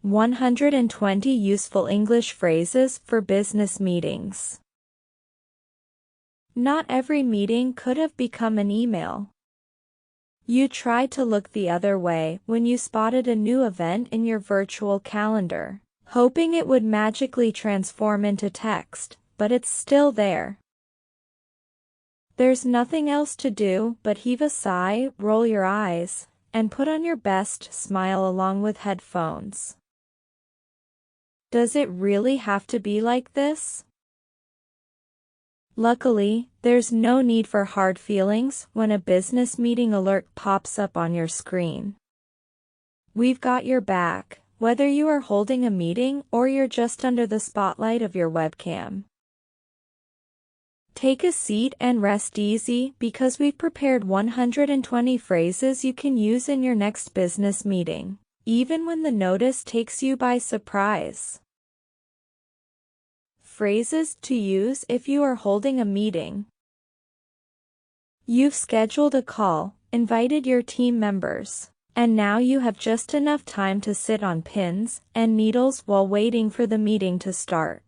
120 useful English phrases for business meetings. Not every meeting could have become an email. You tried to look the other way when you spotted a new event in your virtual calendar, hoping it would magically transform into text, but it's still there. There's nothing else to do but heave a sigh, roll your eyes, and put on your best smile along with headphones. Does it really have to be like this? Luckily, there's no need for hard feelings when a business meeting alert pops up on your screen. We've got your back, whether you are holding a meeting or you're just under the spotlight of your webcam. Take a seat and rest easy because we've prepared 120 phrases you can use in your next business meeting, even when the notice takes you by surprise. Phrases to use if you are holding a meeting. You've scheduled a call, invited your team members, and now you have just enough time to sit on pins and needles while waiting for the meeting to start.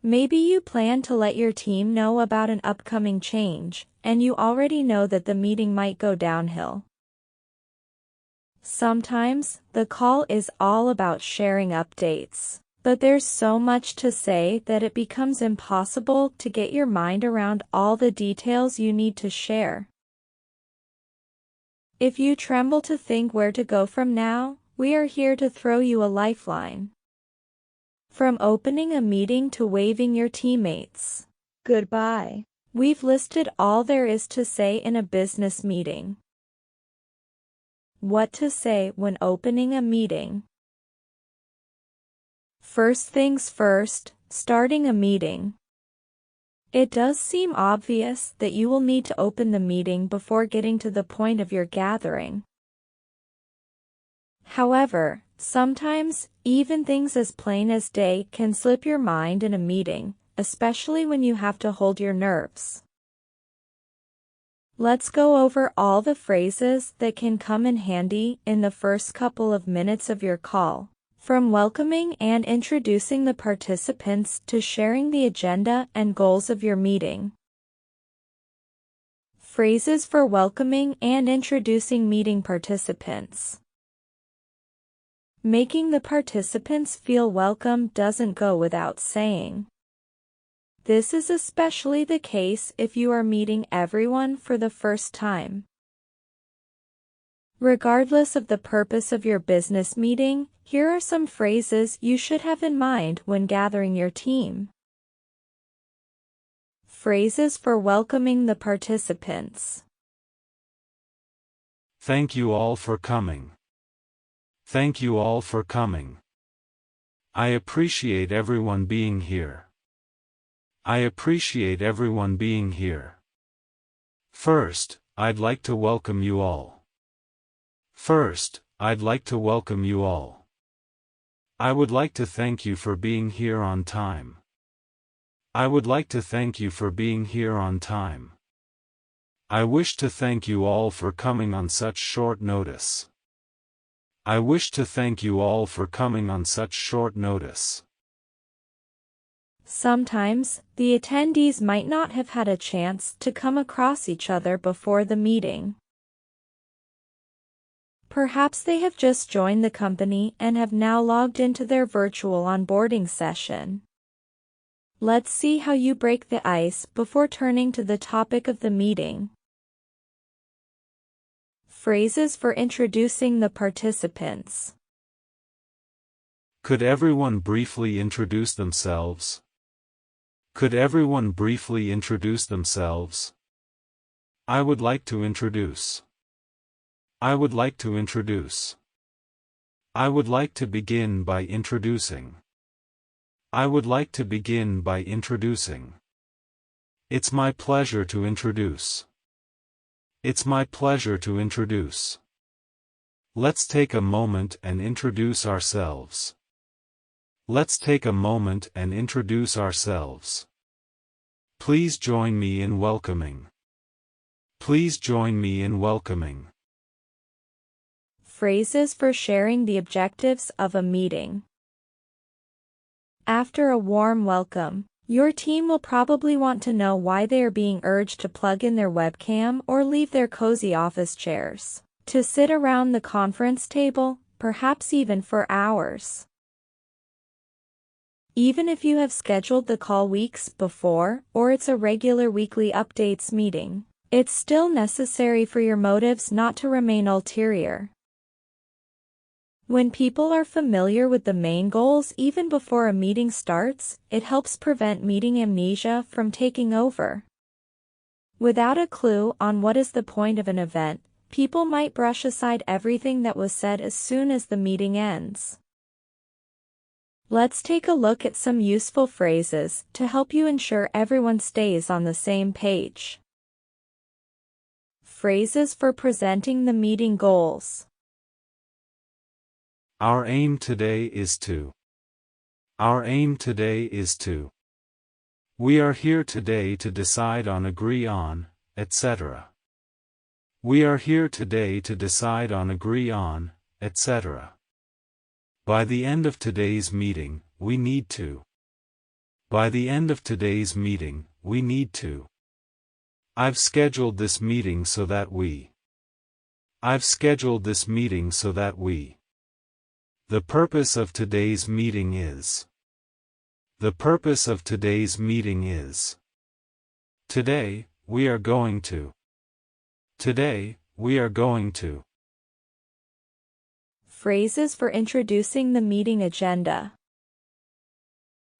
Maybe you plan to let your team know about an upcoming change, and you already know that the meeting might go downhill. Sometimes, the call is all about sharing updates. But there's so much to say that it becomes impossible to get your mind around all the details you need to share. If you tremble to think where to go from now, we are here to throw you a lifeline. From opening a meeting to waving your teammates goodbye, we've listed all there is to say in a business meeting. What to say when opening a meeting. First things first, starting a meeting. It does seem obvious that you will need to open the meeting before getting to the point of your gathering. However, sometimes, even things as plain as day can slip your mind in a meeting, especially when you have to hold your nerves. Let's go over all the phrases that can come in handy in the first couple of minutes of your call. From welcoming and introducing the participants to sharing the agenda and goals of your meeting. Phrases for welcoming and introducing meeting participants. Making the participants feel welcome doesn't go without saying. This is especially the case if you are meeting everyone for the first time. Regardless of the purpose of your business meeting, here are some phrases you should have in mind when gathering your team. Phrases for welcoming the participants. Thank you all for coming. Thank you all for coming. I appreciate everyone being here. I appreciate everyone being here. First, I'd like to welcome you all. First, I'd like to welcome you all. I would like to thank you for being here on time. I would like to thank you for being here on time. I wish to thank you all for coming on such short notice. I wish to thank you all for coming on such short notice. Sometimes, the attendees might not have had a chance to come across each other before the meeting. Perhaps they have just joined the company and have now logged into their virtual onboarding session. Let's see how you break the ice before turning to the topic of the meeting. Phrases for introducing the participants. Could everyone briefly introduce themselves? Could everyone briefly introduce themselves? I would like to introduce. I would like to introduce. I would like to begin by introducing. I would like to begin by introducing. It's my pleasure to introduce. It's my pleasure to introduce. Let's take a moment and introduce ourselves. Let's take a moment and introduce ourselves. Please join me in welcoming. Please join me in welcoming. Phrases for sharing the objectives of a meeting. After a warm welcome, your team will probably want to know why they are being urged to plug in their webcam or leave their cozy office chairs to sit around the conference table, perhaps even for hours. Even if you have scheduled the call weeks before, or it's a regular weekly updates meeting, it's still necessary for your motives not to remain ulterior. When people are familiar with the main goals even before a meeting starts, it helps prevent meeting amnesia from taking over. Without a clue on what is the point of an event, people might brush aside everything that was said as soon as the meeting ends. Let's take a look at some useful phrases to help you ensure everyone stays on the same page. Phrases for presenting the meeting goals. Our aim today is to. Our aim today is to. We are here today to decide on, agree on, etc. We are here today to decide on, agree on, etc. By the end of today's meeting, we need to. By the end of today's meeting, we need to. I've scheduled this meeting so that we. I've scheduled this meeting so that we. The purpose of today's meeting is. The purpose of today's meeting is. Today, we are going to. Today, we are going to. Phrases for introducing the meeting agenda.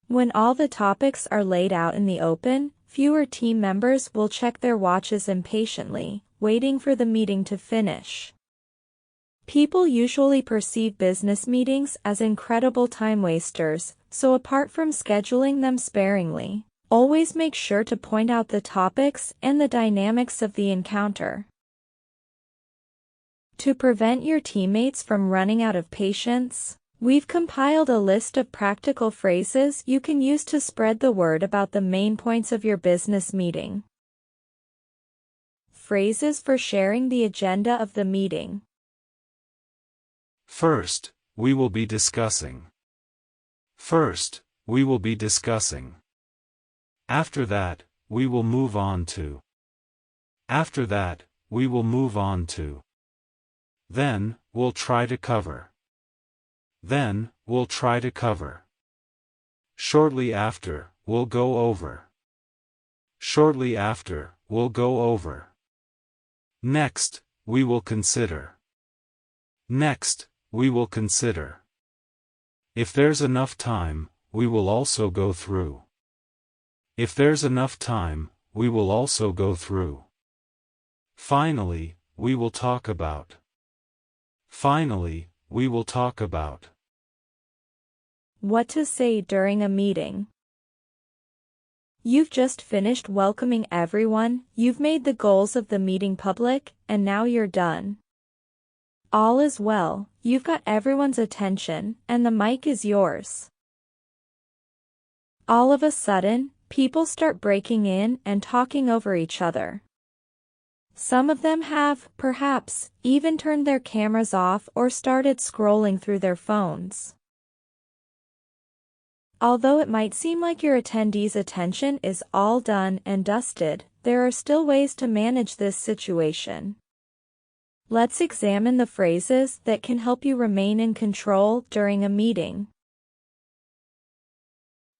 When all the topics are laid out in the open, fewer team members will check their watches impatiently, waiting for the meeting to finish. People usually perceive business meetings as incredible time wasters, so apart from scheduling them sparingly, always make sure to point out the topics and the dynamics of the encounter. To prevent your teammates from running out of patience, we've compiled a list of practical phrases you can use to spread the word about the main points of your business meeting. Phrases for sharing the agenda of the meeting. First, we will be discussing. First, we will be discussing. After that, we will move on to. After that, we will move on to. Then, we'll try to cover. Then, we'll try to cover. Shortly after, we'll go over. Shortly after, we'll go over. Next, we will consider. Next, we will consider. If there's enough time, we will also go through. If there's enough time, we will also go through. Finally, we will talk about. Finally, we will talk about. What to say during a meeting. You've just finished welcoming everyone, you've made the goals of the meeting public, and now you're done. All is well, you've got everyone's attention, and the mic is yours. All of a sudden, people start breaking in and talking over each other. Some of them have, perhaps, even turned their cameras off or started scrolling through their phones. Although it might seem like your attendees' attention is all done and dusted, there are still ways to manage this situation. Let's examine the phrases that can help you remain in control during a meeting.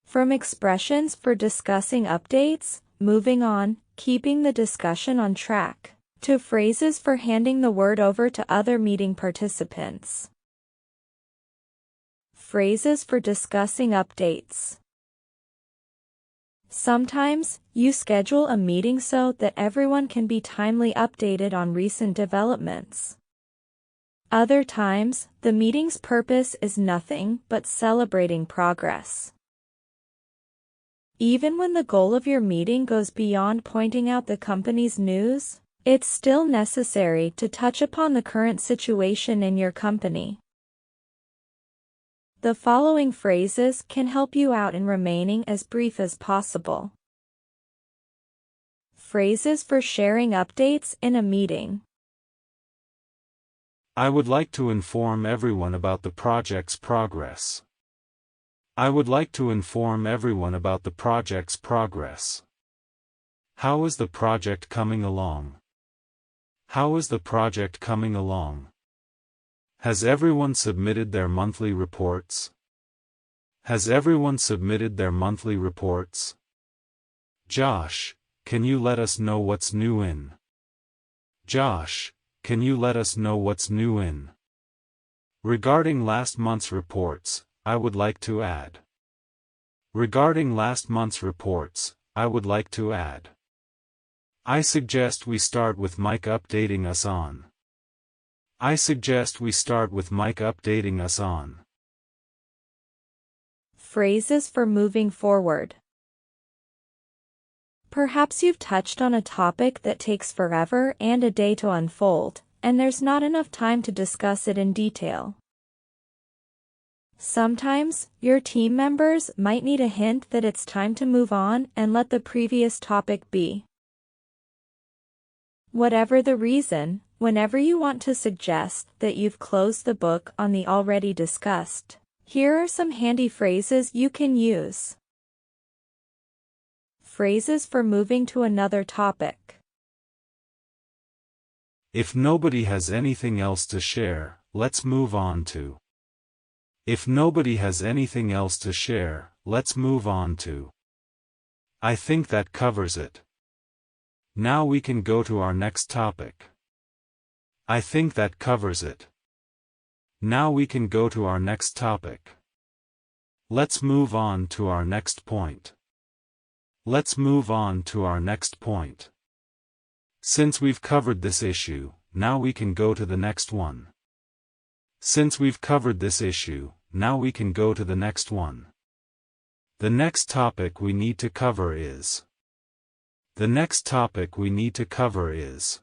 From expressions for discussing updates, moving on, keeping the discussion on track, to phrases for handing the word over to other meeting participants. Phrases for discussing updates. Sometimes, you schedule a meeting so that everyone can be timely updated on recent developments. Other times, the meeting's purpose is nothing but celebrating progress. Even when the goal of your meeting goes beyond pointing out the company's news, it's still necessary to touch upon the current situation in your company. The following phrases can help you out in remaining as brief as possible. Phrases for sharing updates in a meeting. I would like to inform everyone about the project's progress. I would like to inform everyone about the project's progress. How is the project coming along? How is the project coming along? Has everyone submitted their monthly reports? Has everyone submitted their monthly reports? Josh, can you let us know what's new in? Josh, can you let us know what's new in? Regarding last month's reports, I would like to add. Regarding last month's reports, I would like to add. I suggest we start with Mike updating us on. I suggest we start with Mike updating us on. Phrases for moving forward. Perhaps you've touched on a topic that takes forever and a day to unfold, and there's not enough time to discuss it in detail. Sometimes, your team members might need a hint that it's time to move on and let the previous topic be. Whatever the reason, whenever you want to suggest that you've closed the book on the already discussed, here are some handy phrases you can use. Phrases for moving to another topic. If nobody has anything else to share, let's move on to. If nobody has anything else to share, let's move on to. I think that covers it. Now we can go to our next topic. I think that covers it. Now we can go to our next topic. Let's move on to our next point. Let's move on to our next point. Since we've covered this issue, now we can go to the next one. Since we've covered this issue, now we can go to the next one. The next topic we need to cover is. The next topic we need to cover is.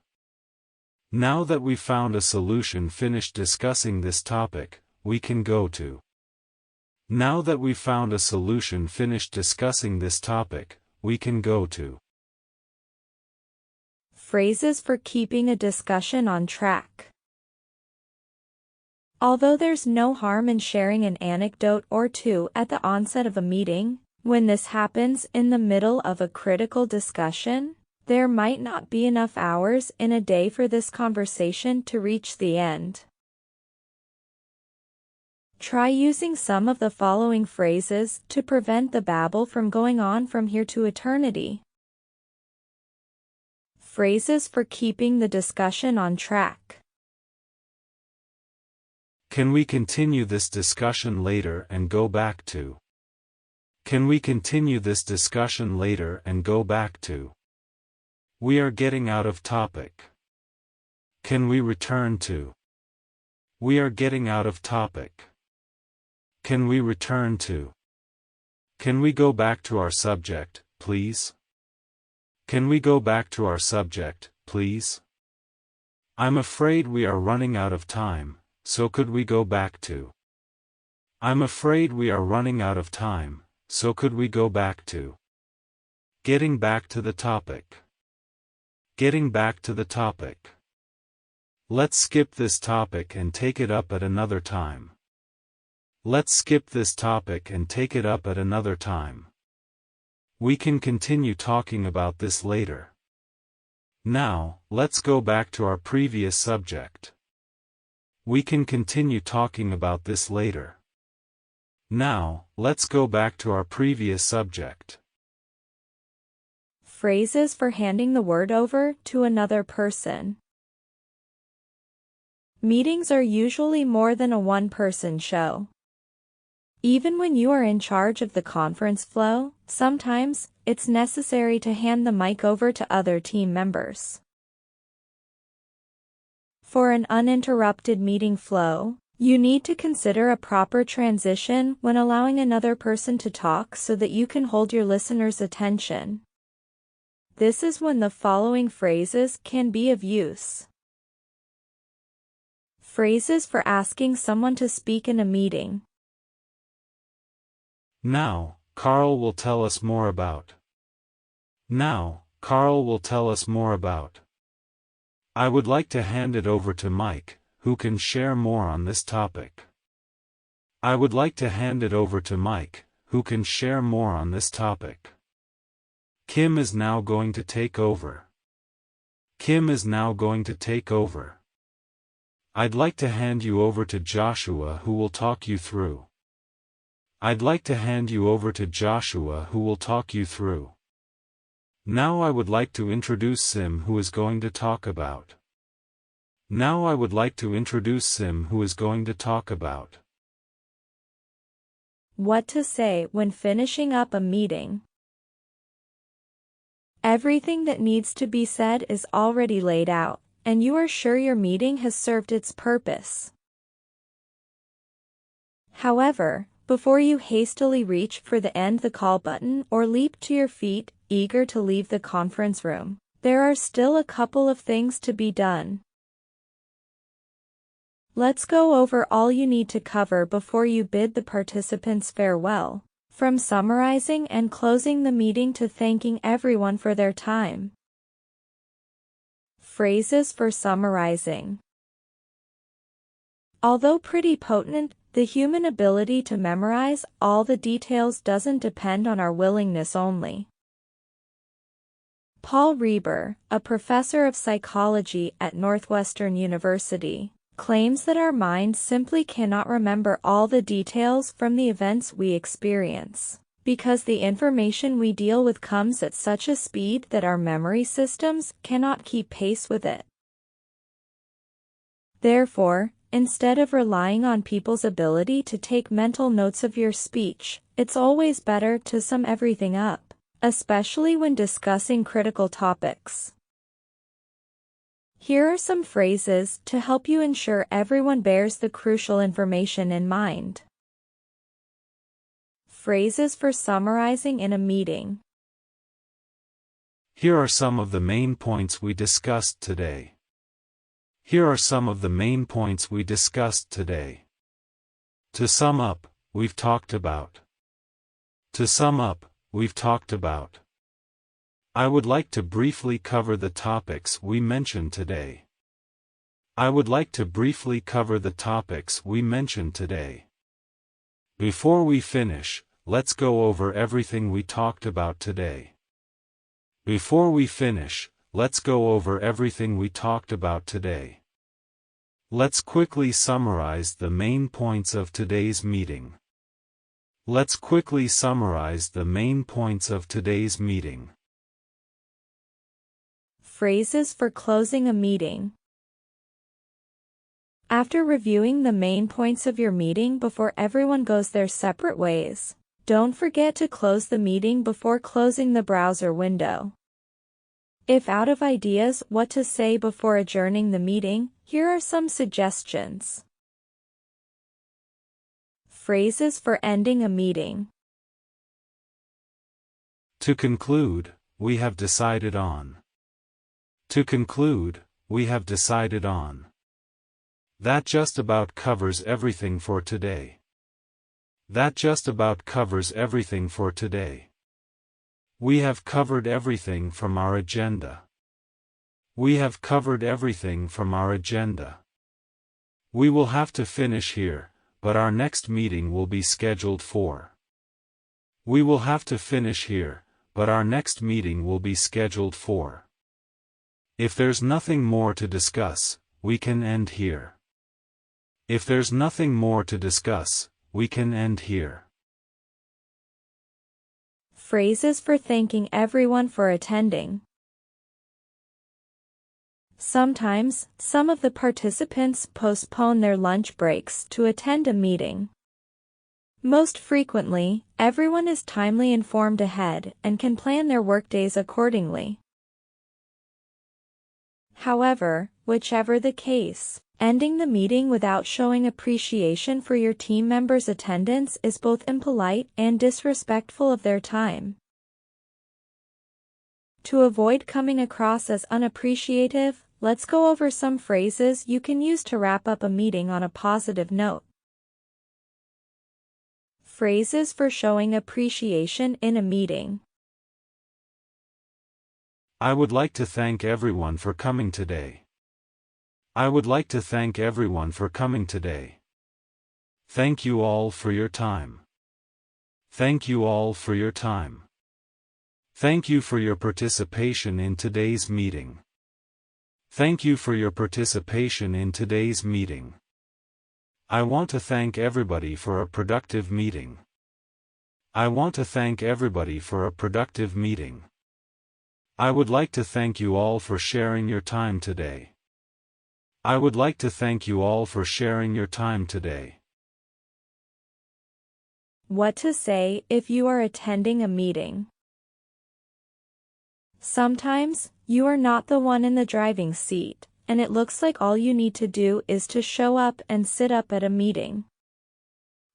Now that we've found a solution, finished discussing this topic, we can go to. Now that we've found a solution, finished discussing this topic, we can go to. Phrases for keeping a discussion on track. Although there's no harm in sharing an anecdote or two at the onset of a meeting, when this happens in the middle of a critical discussion, there might not be enough hours in a day for this conversation to reach the end. Try using some of the following phrases to prevent the babble from going on from here to eternity. Phrases for keeping the discussion on track. Can we continue this discussion later and go back to? Can we continue this discussion later and go back to? We are getting out of topic. Can we return to? We are getting out of topic. Can we return to? Can we go back to our subject, please? Can we go back to our subject, please? I'm afraid we are running out of time, so could we go back to? I'm afraid we are running out of time, so could we go back to? Getting back to the topic. Getting back to the topic. Let's skip this topic and take it up at another time. Let's skip this topic and take it up at another time. We can continue talking about this later. Now, let's go back to our previous subject. We can continue talking about this later. Now, let's go back to our previous subject. Phrases for handing the word over to another person. Meetings are usually more than a one-person show. Even when you are in charge of the conference flow, sometimes it's necessary to hand the mic over to other team members. For an uninterrupted meeting flow, you need to consider a proper transition when allowing another person to talk so that you can hold your listeners' attention. This is when the following phrases can be of use. Phrases for asking someone to speak in a meeting. Now, Carl will tell us more about. Now, Carl will tell us more about. I would like to hand it over to Mike, who can share more on this topic. I would like to hand it over to Mike, who can share more on this topic. Kim is now going to take over. Kim is now going to take over. I'd like to hand you over to Joshua, who will talk you through. I'd like to hand you over to Joshua, who will talk you through. Now I would like to introduce Sim, who is going to talk about. Now I would like to introduce Sim, who is going to talk about what to say when finishing up a meeting. Everything that needs to be said is already laid out, and you are sure your meeting has served its purpose. However, before you hastily reach for the end the call button or leap to your feet, eager to leave the conference room, there are still a couple of things to be done. Let's go over all you need to cover before you bid the participants farewell, from summarizing and closing the meeting to thanking everyone for their time. Phrases for summarizing. Although pretty potent, the human ability to memorize all the details doesn't depend on our willingness only. Paul Reber, a professor of psychology at Northwestern University, claims that our minds simply cannot remember all the details from the events we experience, because the information we deal with comes at such a speed that our memory systems cannot keep pace with it. Therefore, instead of relying on people's ability to take mental notes of your speech, it's always better to sum everything up, especially when discussing critical topics. Here are some phrases to help you ensure everyone bears the crucial information in mind. Phrases for summarizing in a meeting. Here are some of the main points we discussed today. Here are some of the main points we discussed today. To sum up, we've talked about. To sum up, we've talked about. I would like to briefly cover the topics we mentioned today. I would like to briefly cover the topics we mentioned today. Before we finish, let's go over everything we talked about today. Before we finish, let's go over everything we talked about today. Let's quickly summarize the main points of today's meeting. Let's quickly summarize the main points of today's meeting. Phrases for closing a meeting. After reviewing the main points of your meeting before everyone goes their separate ways, don't forget to close the meeting before closing the browser window. If out of ideas what to say before adjourning the meeting, here are some suggestions. Phrases for ending a meeting. To conclude, we have decided on. To conclude, we have decided on. That just about covers everything for today. That just about covers everything for today. We have covered everything from our agenda. We have covered everything from our agenda. We will have to finish here, but our next meeting will be scheduled for. We will have to finish here, but our next meeting will be scheduled for. If there's nothing more to discuss, we can end here. If there's nothing more to discuss, we can end here. Phrases for thanking everyone for attending. Sometimes, some of the participants postpone their lunch breaks to attend a meeting. Most frequently, everyone is timely informed ahead and can plan their workdays accordingly. However, whichever the case, ending the meeting without showing appreciation for your team members' attendance is both impolite and disrespectful of their time. To avoid coming across as unappreciative, let's go over some phrases you can use to wrap up a meeting on a positive note. Phrases for showing appreciation in a meeting. I would like to thank everyone for coming today. I would like to thank everyone for coming today. Thank you all for your time. Thank you all for your time. Thank you for your participation in today's meeting. Thank you for your participation in today's meeting. I want to thank everybody for a productive meeting. I want to thank everybody for a productive meeting. I would like to thank you all for sharing your time today. I would like to thank you all for sharing your time today. What to say if you are attending a meeting. Sometimes, you are not the one in the driving seat, and it looks like all you need to do is to show up and sit up at a meeting.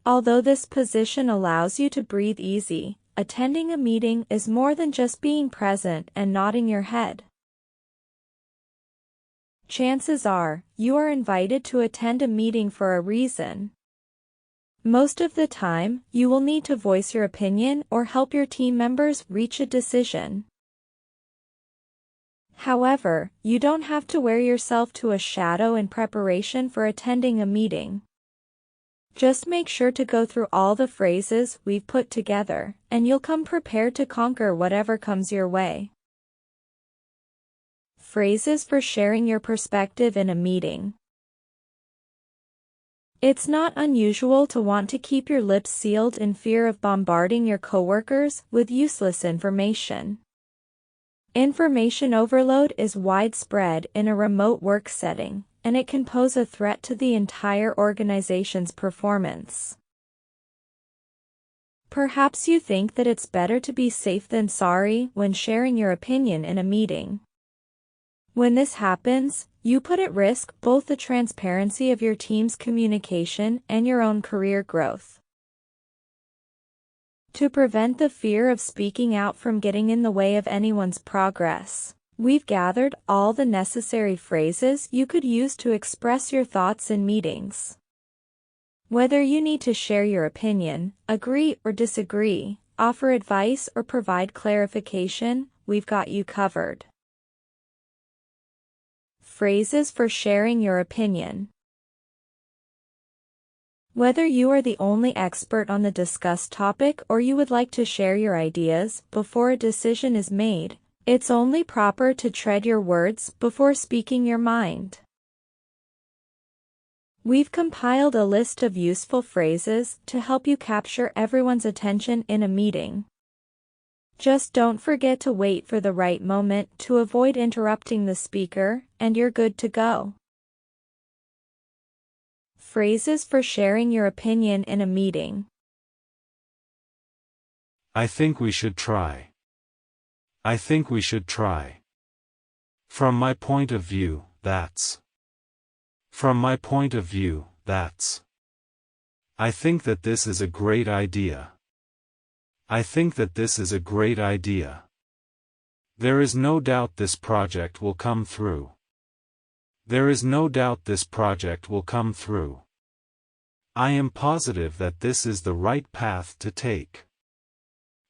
Although this position allows you to breathe easy, attending a meeting is more than just being present and nodding your head. Chances are, you are invited to attend a meeting for a reason. Most of the time, you will need to voice your opinion or help your team members reach a decision. However, you don't have to wear yourself to a shadow in preparation for attending a meeting. Just make sure to go through all the phrases we've put together, and you'll come prepared to conquer whatever comes your way. Phrases for sharing your perspective in a meeting. It's not unusual to want to keep your lips sealed in fear of bombarding your coworkers with useless information. Information overload is widespread in a remote work setting, and it can pose a threat to the entire organization's performance. Perhaps you think that it's better to be safe than sorry when sharing your opinion in a meeting. When this happens, you put at risk both the transparency of your team's communication and your own career growth. To prevent the fear of speaking out from getting in the way of anyone's progress, we've gathered all the necessary phrases you could use to express your thoughts in meetings. Whether you need to share your opinion, agree or disagree, offer advice or provide clarification, we've got you covered. Phrases for sharing your opinion. Whether you are the only expert on the discussed topic or you would like to share your ideas before a decision is made, it's only proper to tread your words before speaking your mind. We've compiled a list of useful phrases to help you capture everyone's attention in a meeting. Just don't forget to wait for the right moment to avoid interrupting the speaker, and you're good to go. Phrases for sharing your opinion in a meeting. I think we should try. I think we should try. From my point of view, that's. From my point of view, that's. I think that this is a great idea. I think that this is a great idea. There is no doubt this project will come through. There is no doubt this project will come through. I am positive that this is the right path to take.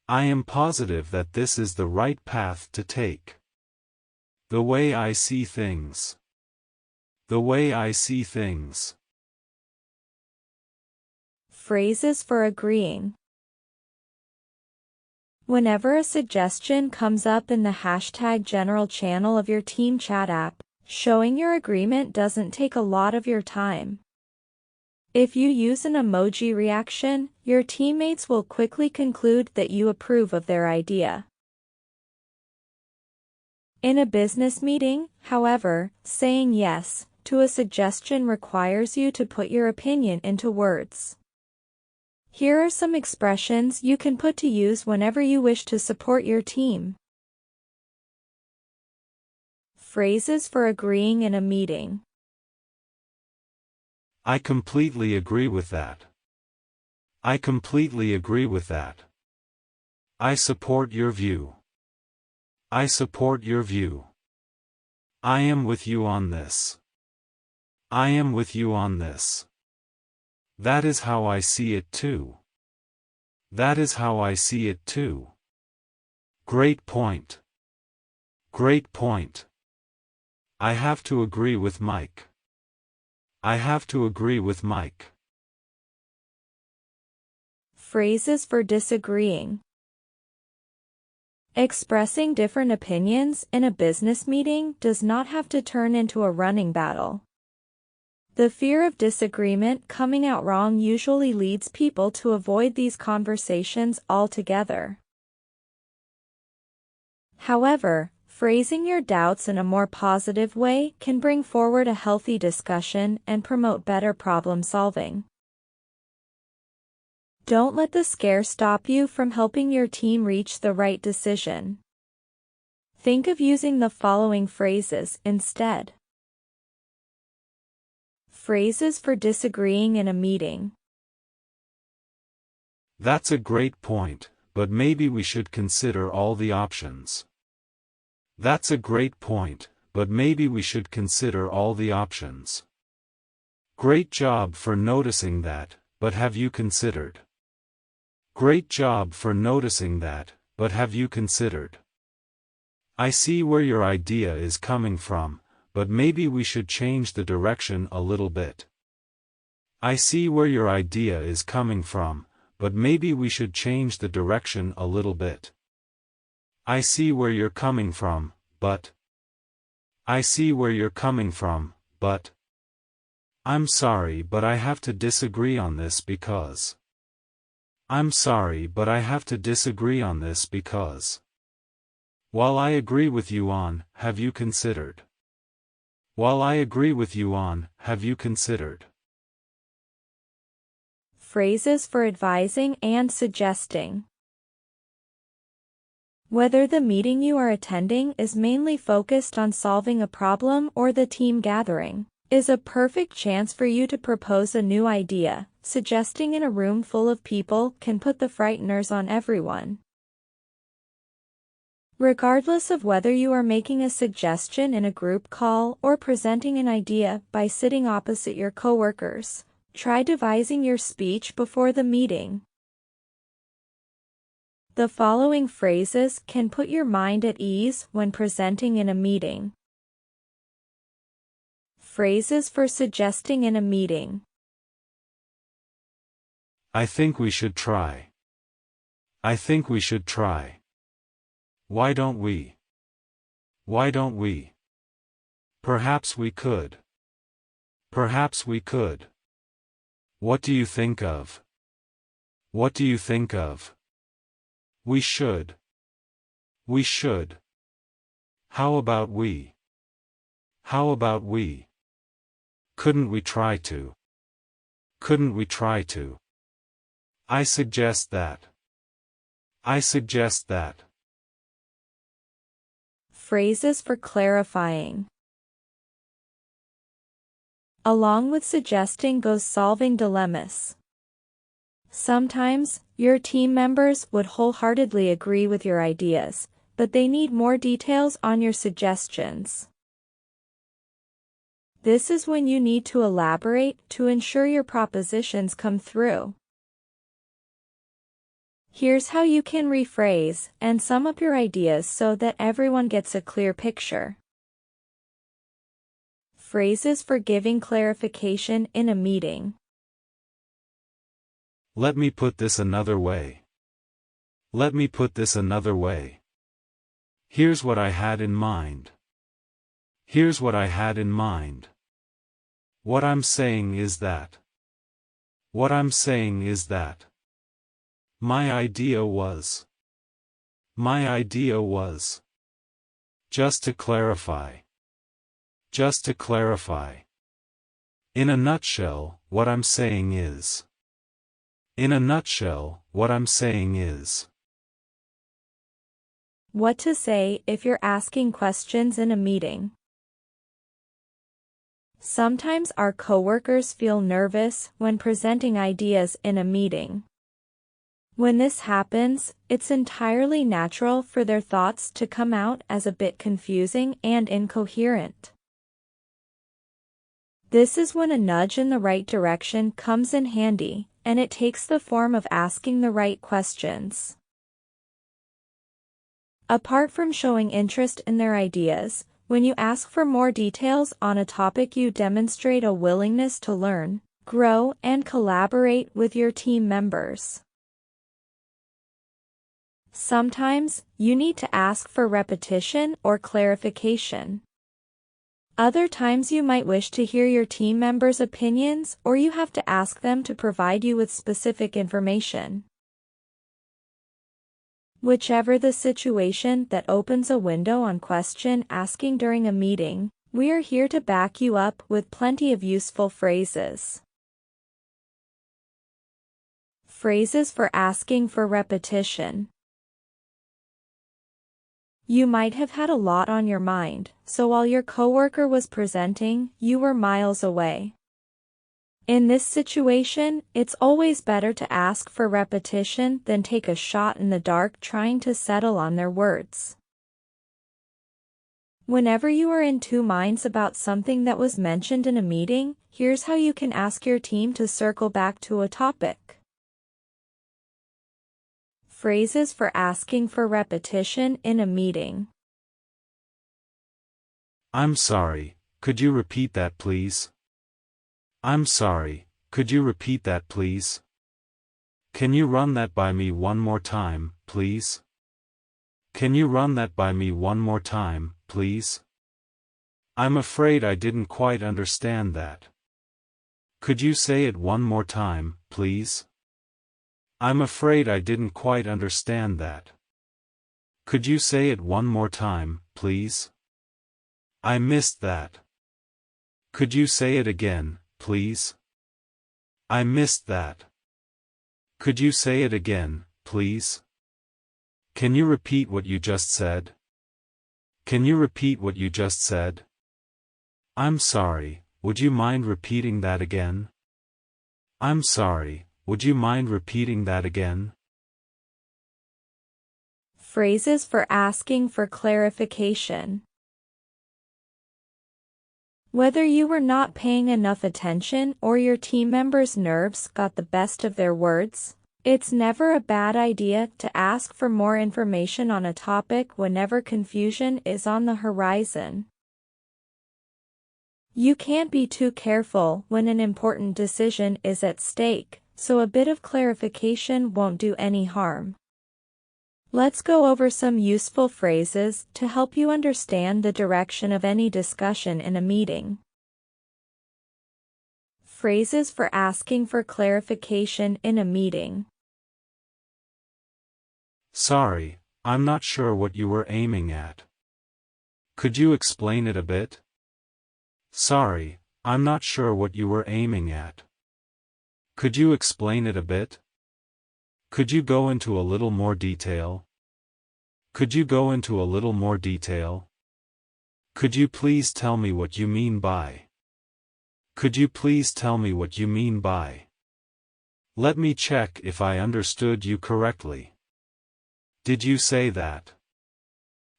I am positive that this is the right path to take. The way I see things. The way I see things. Phrases for agreeing. Whenever a suggestion comes up in the #general channel of your team chat app, showing your agreement doesn't take a lot of your time. If you use an emoji reaction, your teammates will quickly conclude that you approve of their idea. In a business meeting, however, saying yes to a suggestion requires you to put your opinion into words. Here are some expressions you can put to use whenever you wish to support your team. Phrases for agreeing in a meeting. I completely agree with that. I completely agree with that. I support your view. I support your view. I am with you on this. I am with you on this. That is how I see it too. That is how I see it too. Great point. Great point. I have to agree with Mike. I have to agree with Mike. Phrases for disagreeing. Expressing different opinions in a business meeting does not have to turn into a running battle. The fear of disagreement coming out wrong usually leads people to avoid these conversations altogether. However, phrasing your doubts in a more positive way can bring forward a healthy discussion and promote better problem solving. Don't let the scare stop you from helping your team reach the right decision. Think of using the following phrases instead. Phrases for disagreeing in a meeting. That's a great point, but maybe we should consider all the options. That's a great point, but maybe we should consider all the options. Great job for noticing that, but have you considered? Great job for noticing that, but have you considered? I see where your idea is coming from, but maybe we should change the direction a little bit. I see where your idea is coming from, but maybe we should change the direction a little bit. I see where you're coming from, but. I see where you're coming from, but. I'm sorry, but I have to disagree on this because. I'm sorry, but I have to disagree on this because. While I agree with you on, have you considered? While I agree with you on, have you considered? Phrases for advising and suggesting. Whether the meeting you are attending is mainly focused on solving a problem or the team gathering, is a perfect chance for you to propose a new idea. Suggesting in a room full of people can put the frighteners on everyone. Regardless of whether you are making a suggestion in a group call or presenting an idea by sitting opposite your coworkers, try devising your speech before the meeting. The following phrases can put your mind at ease when presenting in a meeting. Phrases for suggesting in a meeting. I think we should try. I think we should try. Why don't we? Why don't we? Perhaps we could. Perhaps we could. What do you think of? What do you think of? We should. We should. How about we? How about we? Couldn't we try to? Couldn't we try to? I suggest that. I suggest that. Phrases for clarifying. Along with suggesting goes solving dilemmas. Sometimes, your team members would wholeheartedly agree with your ideas, but they need more details on your suggestions. This is when you need to elaborate to ensure your propositions come through. Here's how you can rephrase and sum up your ideas so that everyone gets a clear picture. Phrases for giving clarification in a meeting. Let me put this another way. Let me put this another way. Here's what I had in mind. Here's what I had in mind. What I'm saying is that. What I'm saying is that. My idea was. My idea was. Just to clarify. Just to clarify. In a nutshell, what I'm saying is. In a nutshell, what I'm saying is. What to say if you're asking questions in a meeting. Sometimes our coworkers feel nervous when presenting ideas in a meeting. When this happens, it's entirely natural for their thoughts to come out as a bit confusing and incoherent. This is when a nudge in the right direction comes in handy, and it takes the form of asking the right questions. Apart from showing interest in their ideas, When you ask for more details on a topic, you demonstrate a willingness to learn, grow, and collaborate with your team members. Sometimes, you need to ask for repetition or clarification. Other times you might wish to hear your team members' opinions, or you have to ask them to provide you with specific information. Whichever the situation that opens a window on question asking during a meeting, we are here to back you up with plenty of useful phrases. Phrases for asking for repetition. You might have had a lot on your mind, so while your coworker was presenting, you were miles away. In this situation, it's always better to ask for repetition than take a shot in the dark trying to settle on their words. Whenever you are in two minds about something that was mentioned in a meeting, here's how you can ask your team to circle back to a topic. Phrases for asking for repetition in a meeting. I'm sorry, could you repeat that please? I'm sorry, could you repeat that please? Can you run that by me one more time, please? Can you run that by me one more time, please? I'm afraid I didn't quite understand that. Could you say it one more time, please? I'm afraid I didn't quite understand that. Could you say it one more time, please? I missed that. Could you say it again, please? I missed that. Could you say it again, please? Can you repeat what you just said? Can you repeat what you just said? I'm sorry, would you mind repeating that again? I'm sorry, would you mind repeating that again? Phrases for asking for clarification. Whether you were not paying enough attention or your team members' nerves got the best of their words, it's never a bad idea to ask for more information on a topic whenever confusion is on the horizon. You can't be too careful when an important decision is at stake, so a bit of clarification won't do any harm. Let's go over some useful phrases to help you understand the direction of any discussion in a meeting. Phrases for asking for clarification in a meeting. Sorry, I'm not sure what you were aiming at. Could you explain it a bit? Sorry, I'm not sure what you were aiming at. Could you explain it a bit? Could you go into a little more detail? Could you go into a little more detail? Could you please tell me what you mean by? Could you please tell me what you mean by? Let me check if I understood you correctly. Did you say that?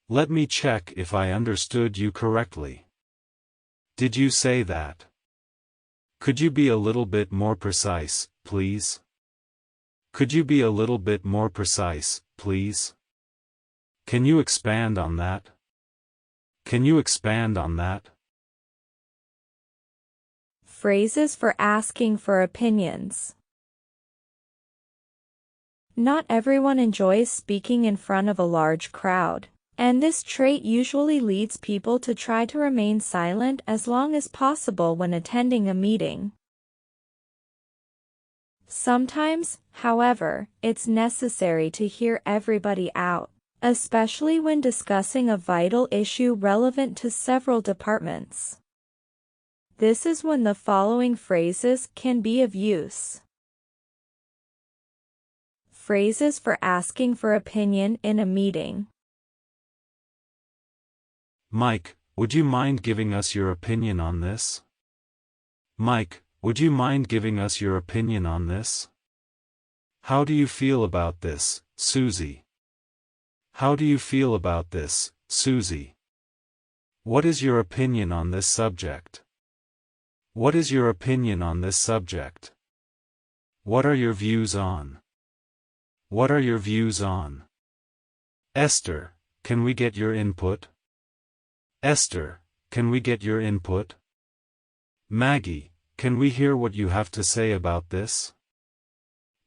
Let me check if I understood you correctly. Did you say that? Could you be a little bit more precise, please? Could you be a little bit more precise, please? Can you expand on that? Can you expand on that? Phrases for asking for opinions. Not everyone enjoys speaking in front of a large crowd, and this trait usually leads people to try to remain silent as long as possible when attending a meeting. Sometimes, however, it's necessary to hear everybody out, especially when discussing a vital issue relevant to several departments. This is when the following phrases can be of use. Phrases for asking for opinion in a meeting. Mike, would you mind giving us your opinion on this? Mike, would you mind giving us your opinion on this? How do you feel about this, Susie? How do you feel about this, Susie? What is your opinion on this subject? What is your opinion on this subject? What are your views on? What are your views on? Esther, can we get your input? Esther, can we get your input? Maggie, can we hear what you have to say about this?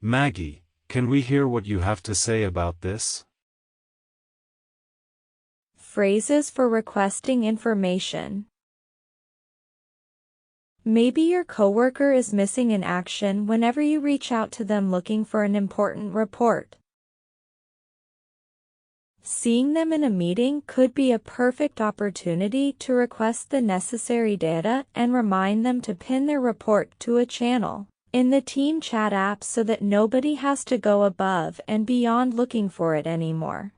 Maggie, can we hear what you have to say about this? Phrases for requesting information. Maybe your coworker is missing in action whenever you reach out to them looking for an important report. Seeing them in a meeting could be a perfect opportunity to request the necessary data and remind them to pin their report to a channel in the team chat app so that nobody has to go above and beyond looking for it anymore.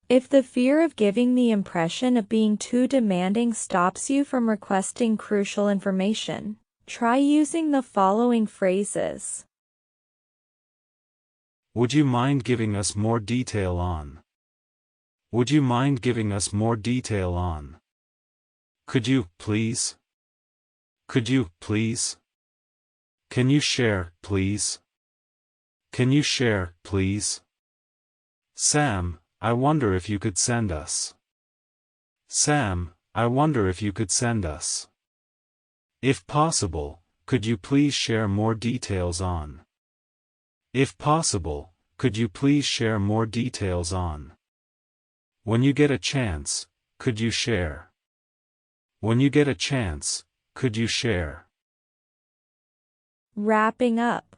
If the fear of giving the impression of being too demanding stops you from requesting crucial information, try using the following phrases. Would you mind giving us more detail on? Would you mind giving us more detail on? Could you, please? Could you, please? Can you share, please? Can you share, please? Sam, I wonder if you could send us. Sam, I wonder if you could send us. If possible, could you please share more details on? If possible, could you please share more details on? When you get a chance, could you share? When you get a chance, could you share? Wrapping up.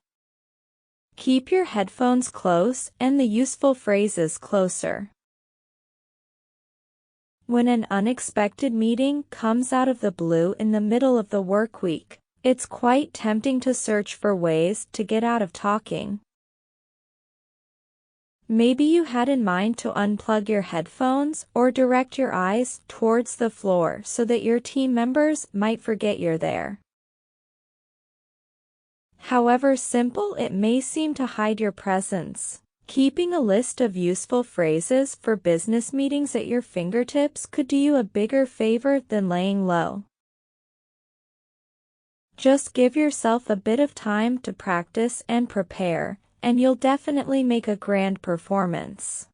Keep your headphones close and the useful phrases closer. When an unexpected meeting comes out of the blue in the middle of the work week, it's quite tempting to search for ways to get out of talking. Maybe you had in mind to unplug your headphones or direct your eyes towards the floor so that your team members might forget you're there. However simple it may seem to hide your presence, keeping a list of useful phrases for business meetings at your fingertips could do you a bigger favor than laying low. Just give yourself a bit of time to practice and prepare, and you'll definitely make a grand performance.